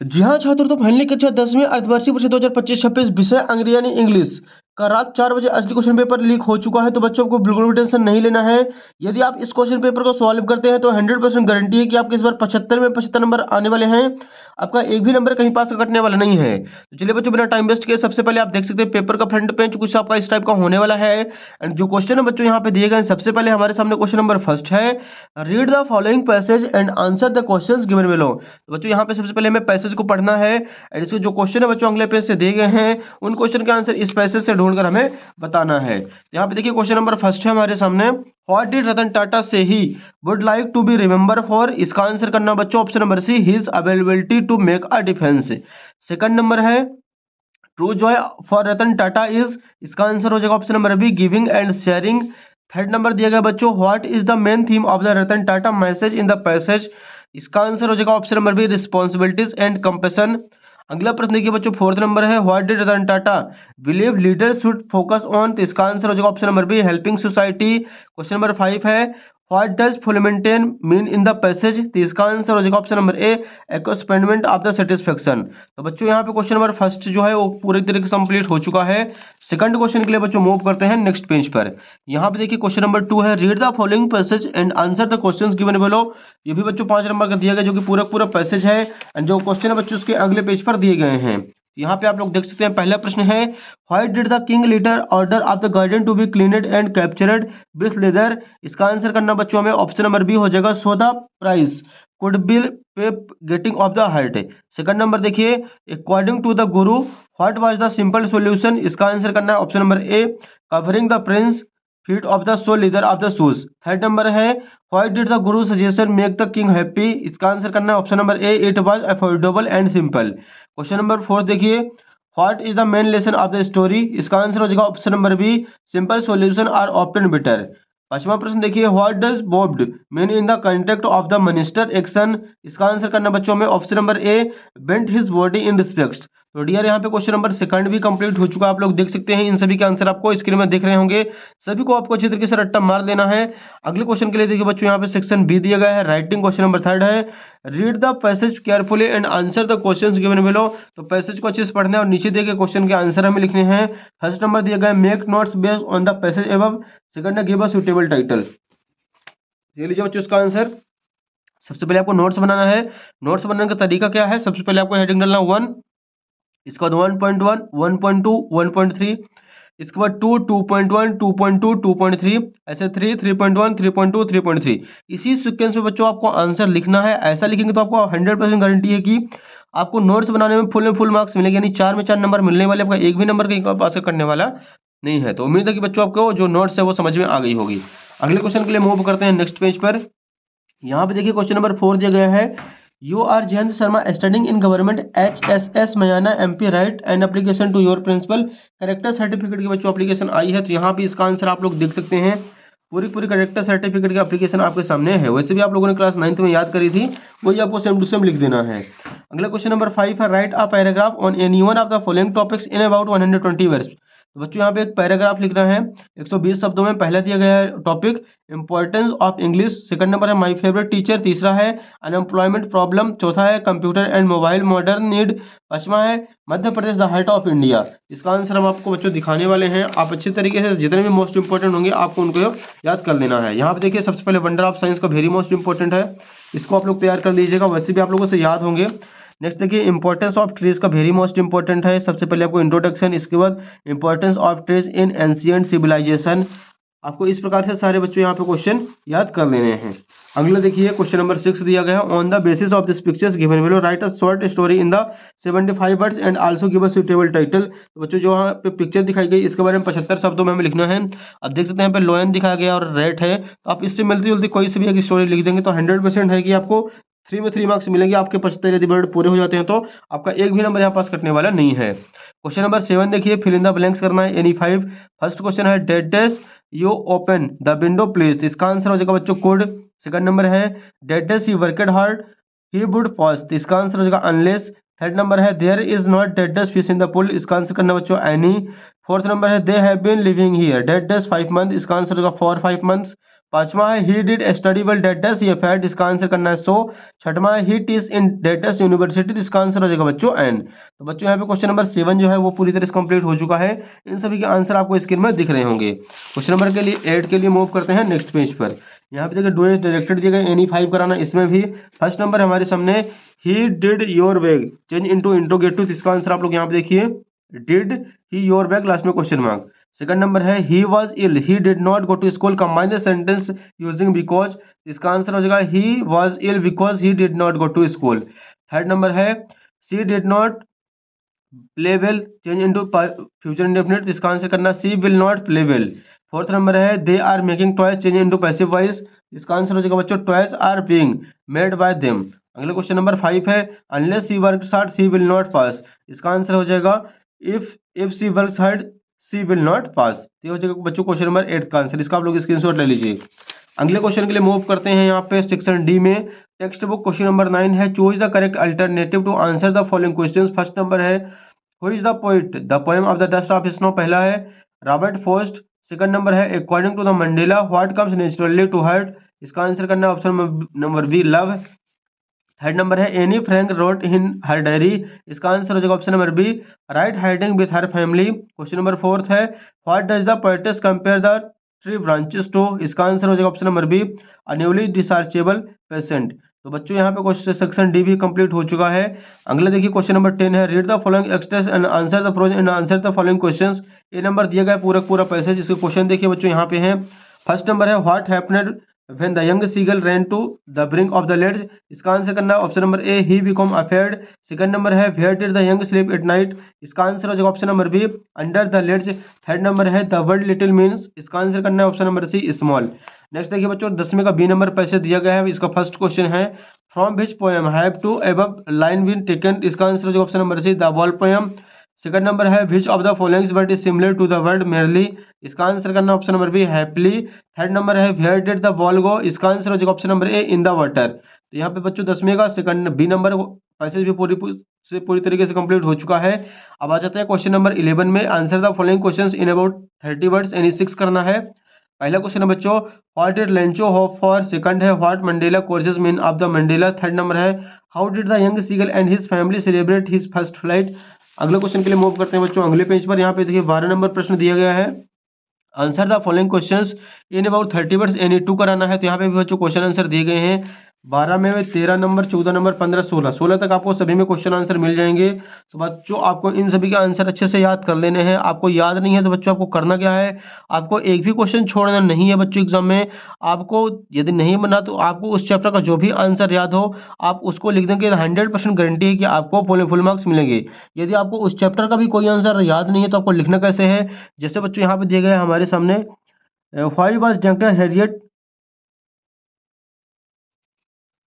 जी हाँ छात्रों, तो फाइनली कक्षा 10वीं अर्धवार्षिक परीक्षा 2025-26 विषय अंग्रेजी यानी इंग्लिश का रात 4 बजे असली क्वेश्चन पेपर लीक हो चुका है। तो बच्चों को बिल्कुल भी टेंशन नहीं लेना है। यदि आप इस क्वेश्चन पेपर को सॉल्व करते हैं तो 100% गारंटी है कि आपके इस बार 75 में 75 नंबर आने वाले हैं। आपका एक भी नंबर कहीं पास का कटने वाला नहीं है। तो चलिए बच्चों, बिना टाइम वेस्ट किए सबसे पहले आप देख सकते हैं पेपर का फ्रंट पेज कुछ आपका इस टाइप का होने वाला है। एंड जो क्वेश्चन है बच्चों यहाँ पे दिए गए हैं, सबसे पहले हमारे सामने क्वेश्चन नंबर फर्स्ट है, read the following passage and answer the questions given below. तो बच्चों यहाँ पे सबसे पहले हमें पैसेज को पढ़ना है। और इसके जो क्वेश्चन है बच्चों अगले पेज से दिए गए हैं, उन क्वेश्चन के आंसर इस पैसेज से ढूंढकर हमें बताना है। यहाँ पे देखिए क्वेश्चन नंबर फर्स्ट है हमारे सामने, what did Ratan Tata say he would like to be remember for. इसका आंसर करना बच्चों option number C, his availability to make a defence. Second number है, true joy for Ratan Tata is. इसका आंसर हो जाएगा option number B, giving and sharing. Third number दिया गया बच्चों, what is the main theme of the Ratan Tata message in the passage. इसका answer हो जाएगा option number B, responsibilities and compassion. अगला प्रश्न देखिए बच्चों, फोर्थ नंबर है, what did Ratan Tata believe leaders should focus on. तो इसका आंसर हो जाएगा option number B, helping society. Question number 5 है, what does fulfilment mean in the passage. तो इसका आंसर हो जाएगा option number A, expandment of the satisfaction. तो बच्चों यहाँ पे क्वेश्चन नंबर फर्स्ट जो है वो पूरी तरीके से कंप्लीट हो चुका है। सेकंड क्वेश्चन के लिए बच्चों मूव करते हैं नेक्स्ट पेज पर। यहाँ पे देखिए क्वेश्चन नंबर 2 है, read the following passage and answer the questions given below. ये भी बच्चों 5 नंबर का दिया गया, जो कि पूरा पूरा पैसेज है। एंड जो क्वेश्चन है बच्चों उसके अगले पेज पर दिए गए हैं। यहाँ पे आप लोग देख सकते हैं, पहला प्रश्न है, why did the king leader order of the garden to be cleaned and captured with leather. इसका आंसर करना बच्चों हमें ऑप्शन नंबर बी हो जाएगा, so the price could be pay getting of the heart. Second number देखिए, according to the guru what was the simple solution. इसका answer करना है option number A, covering the prince feet of the sole leather of the shoes. Third number है, why did the guru suggestion make the king happy. इसका answer करना है option number A, it was affordable and simple. Question number 4 देखिए, what is the main lesson of the story. इसका answer हो जाएगा option number B, simple solution are often better. पांचवा प्रश्न देखिए, what does bobbed mean in the context of the minister action. इसका answer करना बच्चों में option number A, bent his body in respect. तो डियर यहाँ पे क्वेश्चन नंबर सेकंड भी कंप्लीट हो चुका है। आप लोग देख सकते हैं इन सभी के आंसर आपको स्क्रीन में दिख रहे होंगे। सभी को आपको अच्छी तरीके से रट्टा मार देना है। अगले क्वेश्चन के लिए देखिए बच्चों, यहाँ पे सेक्शन बी दिया गया है, राइटिंग। क्वेश्चन नंबर थर्ड है, read the passage carefully and answer the questions given below. तो पैसेज को अच्छे से पढ़ना है और नीचे दिए गए क्वेश्चन के आंसर हमें लिखने हैं। फर्स्ट नंबर दिया गया है, make notes based on the passage above. Second है, गिव अ सूटेबल टाइटल। ये लीजिए बच्चों इसका आंसर। सबसे पहले आपको नोट्स बनाना है। नोट्स बनाने का तरीका क्या है, सबसे पहले आपको हेडिंग डालना 1, इसके बाद 1.1, 1.2, 1.3, इसके बाद 2, 2.1, 2.2, 2.3, ऐसे 3, 3.1, 3.2, 3.3। इसी सीक्वेंस में बच्चों आपको आंसर लिखना है। ऐसा लिखेंगे तो आपको 100% गारंटी है कि आपको नोट्स बनाने में फुल मार्क्स मिलेंगे, यानी 4 में 4 नंबर मिलने वाले, आपका एक भी नंबर कहीं पास करने वाला नहीं है। तो उम्मीद है कि बच्चों आपको जो नोट्स है वो समझ में आ गई होगी। अगले क्वेश्चन के लिए मूव करते हैं नेक्स्ट पेज पर। यहाँ पे देखिए क्वेश्चन नंबर 4 दिया गया है, you are Jayant Sharma studying in government HSS Mayana MP, write and application to your principal. Character certificate की बच्चों एप्लीकेशन आई है। तो यहाँ पे इसका आंसर आप लोग देख सकते हैं। पूरी करेक्टर सर्टिफिकेट की एप्लीकेशन आपके सामने है। वैसे भी आप लोगों ने क्लास 9th में याद करी थी, वही आपको सेम टू सेम लिख देना है। अगला क्वेश्चन नंबर 5 है, right a paragraph on any one of the following topics in about 120 words. तो बच्चों यहाँ पे एक पैराग्राफ लिखना है 120 शब्दों में। पहला दिया गया है topic importance of English. Second number है माय फेवरेट टीचर। तीसरा है अनएम्प्लॉयमेंट प्रॉब्लम। चौथा है computer and mobile modern need. पांचवा है Madhya Pradesh the heart of India. इसका आंसर हम आपको बच्चों दिखाने वाले हैं। आप अच्छी तरीके से जितने भी मोस्ट इंपॉर्टेंट होंगे आपको उनको याद कर लेना है। यहाँ पे देखिए सबसे पहले वंडर ऑफ साइंस का वेरी मोस्ट इंपॉर्टेंट है, इसको आप लोग तैयार कर लीजिएगा, वैसे भी आप लोगों से याद होंगे। नेक्स्ट देखिए इंपॉर्टेंस ऑफ ट्रीज का वेरी मोस्ट इंपॉर्टेंट है। सबसे पहले आपको इंट्रोडक्शन, इसके बाद importance of trees in ancient civilization. आपको इस प्रकार से सारे बच्चों यहाँ पे क्वेश्चन याद कर लेने हैं। अगला देखिए क्वेश्चन नंबर 6 दिया गया है, on the basis of this pictures given below right a short story in the 75 words and also give a suitable title. तो बच्चों जो यहाँ पे पिक्चर दिखाई गई इसके बारे में 75 शब्दों में हमें लिखना है। अब देख सकते हैं यहाँ पे लोयन दिखाया गया और रेट है, तो आप इससे मिलती जुलती कोई सी भी एक स्टोरी लिख देंगे तो 100% है कि आपको 3 में 3 मार्क्स मिलेंगे। आपके 75 यदि वर्ड पूरे हो जाते हैं तो आपका एक भी नंबर यहाँ पास कटने वाला नहीं है। क्वेश्चन नंबर 7 देखिए, फिल इन द ब्लैंक्स करना है एनी 5। फर्स्ट क्वेश्चन है, dead dash you open the window please. इसका आंसर हो जाएगा बच्चों कुड। सेकंड नंबर है, dead dash he worked hard he would pass. इसका आंसर हो जाएगा अनलेस। थर्ड नंबर है, there is not dead dash fish in the pool. इसका आंसर करना बच्चों एनी। फोर्थ नंबर है, they have been living here dead dash 5 month. इसका answer होगा फॉर 5 मंथ्स। पांचवा है he did study well that dash ये फैट, इसका आंसर करना है 100। छठवां है he teach in that dash university, इसका आंसर हो जाएगा बच्चों एन। तो बच्चों यहाँ पे क्वेश्चन नंबर 7 जो है वो पूरी तरह से कंप्लीट हो चुका है। इन सभी के आंसर आपको स्क्रीन में दिख रहे होंगे। क्वेश्चन नंबर के लिए 8 के लिए मूव करते हैं नेक्स्ट पेज पर। यहाँ पे देखिए डू एज डायरेक्टेड दिए गए एनी 5 कराना, इसमें भी फर्स्ट नंबर हमारे सामने he did your bag change into interrogative, इसका आंसर आप लोग यहाँ पे देखिए did he your bag, last में क्वेश्चन मार्क। सेकंड नंबर है he was ill he did not go to school, combine the sentence using because, इसका answer हो जाएगा he was ill because he did not go to school. Third number है she did not play well change into future indefinite, इसका answer करना she will not play well. Fourth number है they are making toys change into passive voice, इसका answer हो जाएगा बच्चों toys are being made by them. अगला question number 5 है unless she works hard she will not pass, इसका answer हो जाएगा if she works hard she will not pass. ये हो जाएगा बच्चों क्वेश्चन नंबर 8 का आंसर, इसका आप लोग स्क्रीनशॉट ले लीजिए। अगले क्वेश्चन के लिए मूव करते हैं यहाँ पे सेक्शन डी में। टेक्स्ट बुक क्वेश्चन नंबर 9 है choose the correct alternative to answer the following questions. First number है who is the poet the poem of the dust of snow, पहला है रॉबर्ट फॉस्ट। सेकंड नंबर है according to the Mandela what comes naturally to heart, इसका answer करना है option number B love. Third number है Anne Frank wrote in her diary, इसका answer हो जाएगा option number B right hiding with her family. Question number 4 है what does the poets compare the tree branches to, इसका answer हो जाएगा option number B a newly dischargeable patient. तो बच्चों यहाँ पे क्वेश्चन सेक्शन डी भी कंप्लीट हो चुका है। अगला देखिए क्वेश्चन नंबर 10 है read the following extracts and answer the prose and answer the following questions. ये नंबर दिया गया पूरा पूरा पैसेज, इसके क्वेश्चन देखिए बच्चों यहाँ पे हैं। फर्स्ट नंबर है what happened when the young seagull ran to the brink of the ledges, इसका आंसर करना है option number A he became afraid. Second number है where did the young sleep at night, इसका answer हो जाएगा option number B under the ledges. Third number है the word little means, इसका answer करना है option number C small. Next देखिए बच्चों 10वें का बी नंबर पैसे दिया गया है, इसका फर्स्ट क्वेश्चन है from which poem have to above line been taken, इसका आंसर हो जाएगा option number C the ball poem. Second number है which of the following word is similar to the word merrily, इसका answer करना option number B happily. Third number है where did the ball go, इसका answer हो जाएगा option number A in the water. तो यहाँ पे बच्चों 10वें का सेकंड बी नंबर पैसेज भी पूरी तरीके से कंप्लीट हो चुका है। अब आ जाते हैं क्वेश्चन नंबर 11 में answer the following questions in about 30 words any 6 करना है। पहला क्वेश्चन है बच्चों what did Lencho hope for, second है what Mandela courage mean of the Mandela, third number है how did the young seagull and his family celebrate his first flight. अगले question के लिए मूव करते हैं बच्चों अगले पेज पर। यहाँ पे देखिए 12 नंबर प्रश्न दिया गया है answer the following questions in about 30 words any 2 कराना है। तो यहाँ पे भी बच्चों क्वेश्चन आंसर दिए गए हैं 12 में 13 नंबर 14 नंबर 15 16 तक आपको सभी में क्वेश्चन आंसर मिल जाएंगे। तो बच्चों आपको इन सभी के आंसर अच्छे से याद कर लेने हैं। आपको याद नहीं है तो बच्चों आपको करना क्या है, आपको एक भी क्वेश्चन छोड़ना नहीं है बच्चों एग्जाम में। आपको यदि नहीं बना तो आपको उस चैप्टर का जो भी आंसर याद हो आप उसको लिख देंगे, 100% गारंटी है कि आपको फुल मार्क्स मिलेंगे। यदि आपको उस चैप्टर का भी कोई आंसर याद नहीं है तो आपको लिखना कैसे है, जैसे बच्चों यहाँ पे दिए गए हमारे सामने व्हाई वाज डॉक्टर हैरियट